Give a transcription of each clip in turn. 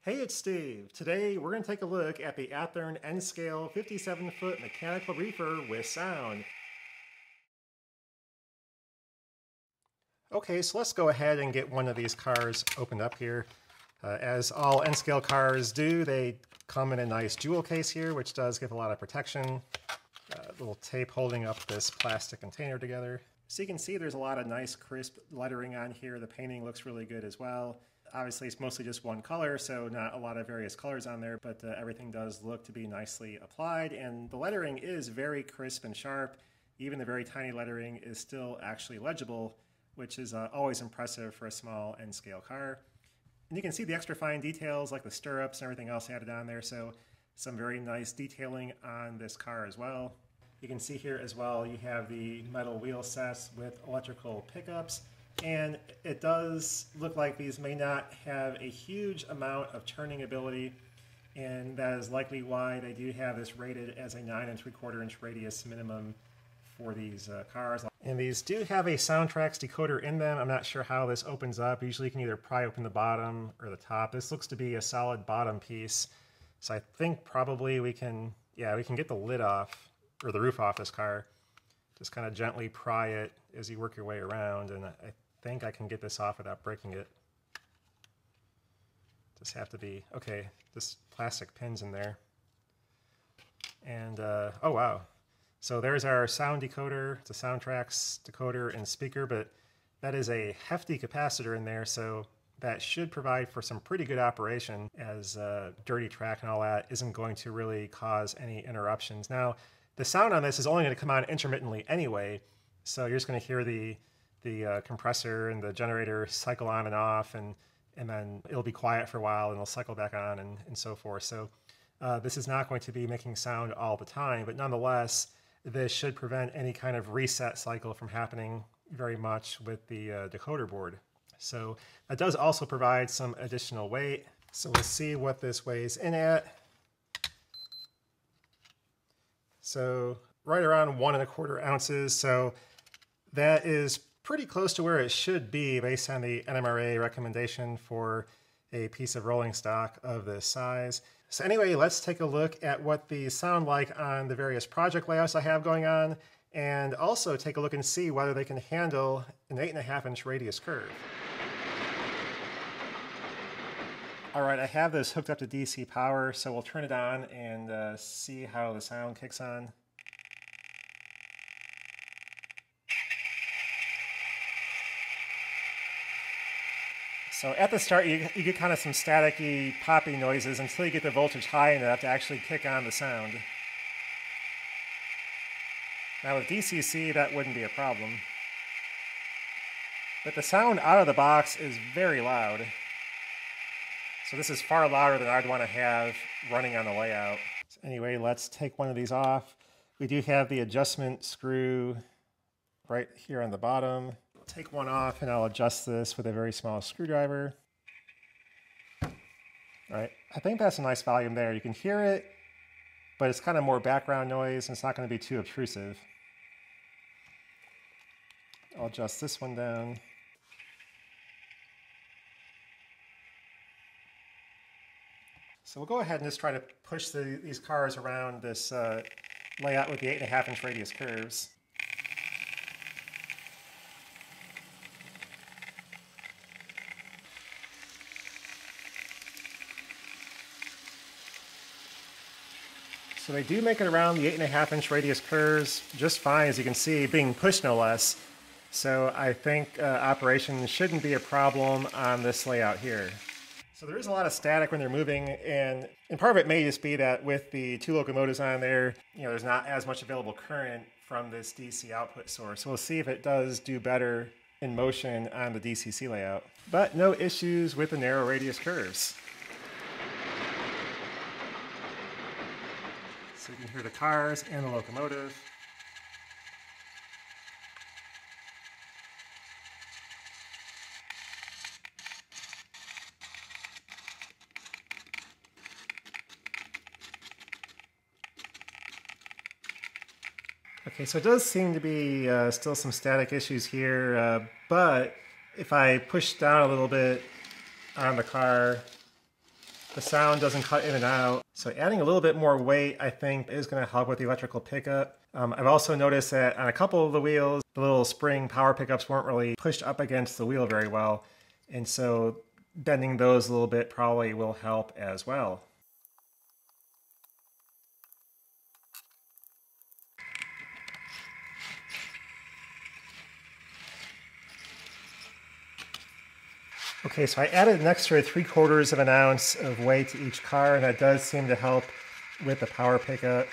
Hey, it's Steve. Today we're going to take a look at the Athearn N-Scale 57-foot mechanical reefer with sound. Okay, so let's go ahead and get one of these cars opened up here. As all N-Scale cars do, they come in a nice jewel case here, which does give a lot of protection. Little tape holding up this plastic container together. So you can see there's a lot of nice crisp lettering on here. The painting looks really good as well. Obviously it's mostly just one color, so not a lot of various colors on there, but everything does look to be nicely applied, and the lettering is very crisp and sharp. Even the very tiny lettering is still actually legible, which is always impressive for a small N-Scale car. And you can see the extra fine details like the stirrups and everything else added on there, so some very nice detailing on this car as well. You can see here as well you have the metal wheel sets with electrical pickups, and it does look like these may not have a huge amount of turning ability, and that is likely why they do have this rated as a 9 3/4 inch radius minimum for these cars. And these do have a soundtracks decoder in them. I'm not sure how this opens up. Usually you can either pry open the bottom or the top. This looks to be a solid bottom piece, so I think probably we can get the lid off, or the roof off this car. Just kind of gently pry it as you work your way around, and I think I can get this off without breaking it. Just have to be, okay, this plastic pin's in there. And, oh wow. So there's our sound decoder. It's a soundtracks decoder and speaker, but that is a hefty capacitor in there, so that should provide for some pretty good operation, as dirty track and all that isn't going to really cause any interruptions. Now, the sound on this is only going to come on intermittently anyway, so you're just going to hear the compressor and the generator cycle on and off, and then it'll be quiet for a while and it'll cycle back on and so forth. So this is not going to be making sound all the time, but nonetheless, this should prevent any kind of reset cycle from happening very much with the decoder board. So that does also provide some additional weight. So we'll see what this weighs in at. So right around 1 1/4 ounces. So that is pretty close to where it should be based on the NMRA recommendation for a piece of rolling stock of this size. So anyway, let's take a look at what these sound like on the various project layouts I have going on, and also take a look and see whether they can handle an 8.5 inch radius curve. All right, I have this hooked up to DC power, so we'll turn it on and see how the sound kicks on. So at the start, you get kind of some staticky, poppy noises until you get the voltage high enough to actually kick on the sound. Now with DCC, that wouldn't be a problem. But the sound out of the box is very loud. So this is far louder than I'd want to have running on the layout. So anyway, let's take one of these off. We do have the adjustment screw right here on the bottom. Take one off and I'll adjust this with a very small screwdriver. All right, I think that's a nice volume there. You can hear it, but it's kind of more background noise and it's not going to be too obtrusive. I'll adjust this one down. So we'll go ahead and just try to push these cars around this layout with the 8.5 inch radius curves. So they do make it around the 8.5 inch radius curves just fine, as you can see, being pushed no less. So I think operation shouldn't be a problem on this layout here. So there is a lot of static when they're moving, and part of it may just be that with the 2 locomotives on there, there's not as much available current from this DC output source. So we'll see if it does do better in motion on the DCC layout. But no issues with the narrow radius curves. So you can hear the cars and the locomotive. Okay, so it does seem to be still some static issues here, but if I push down a little bit on the car, the sound doesn't cut in and out. So adding a little bit more weight, I think, is going to help with the electrical pickup. I've also noticed that on a couple of the wheels, the little spring power pickups weren't really pushed up against the wheel very well. And so bending those a little bit probably will help as well. Okay, so I added an extra 3/4 of an ounce of weight to each car, and that does seem to help with the power pickup.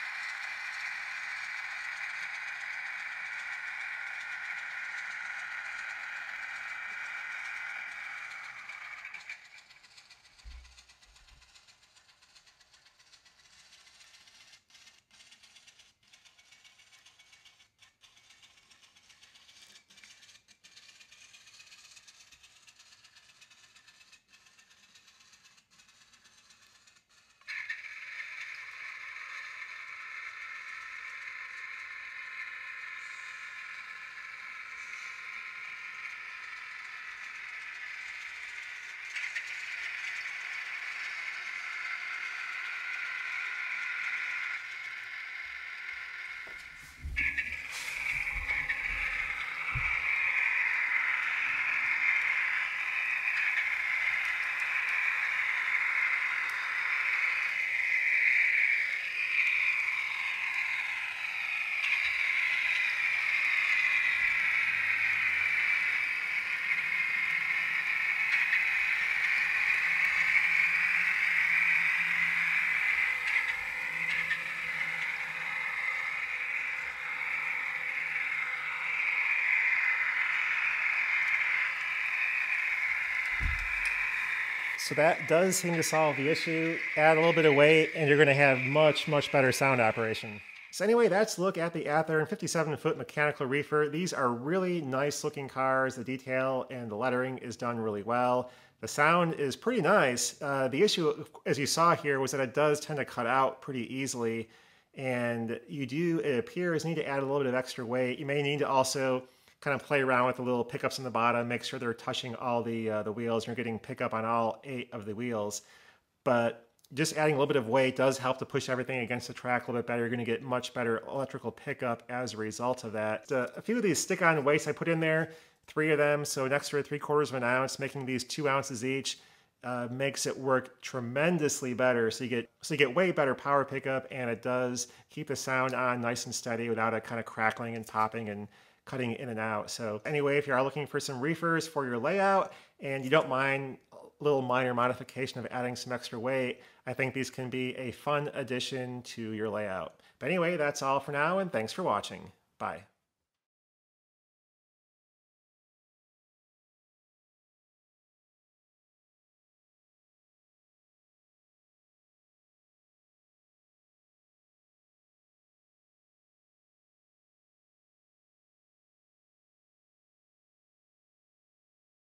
So that does seem to solve the issue. Add a little bit of weight and you're going to have much, much better sound operation. So anyway, that's a look at the Athearn 57-foot mechanical reefer. These are really nice looking cars. The detail and the lettering is done really well. The sound is pretty nice. The issue, as you saw here, was that it does tend to cut out pretty easily. And you do, it appears, need to add a little bit of extra weight. You may need to also kind of play around with the little pickups on the bottom, make sure they're touching all the wheels and you're getting pickup on all 8 of the wheels. But just adding a little bit of weight does help to push everything against the track a little bit better. You're going to get much better electrical pickup as a result of that. A few of these stick-on weights I put in there, 3 of them, so an extra 3/4 of an ounce, making these 2 ounces each, makes it work tremendously better. So you get way better power pickup, and it does keep the sound on nice and steady without it kind of crackling and popping and cutting in and out. So anyway, if you are looking for some reefers for your layout and you don't mind a little minor modification of adding some extra weight, I think these can be a fun addition to your layout. But anyway, that's all for now, and thanks for watching. Bye.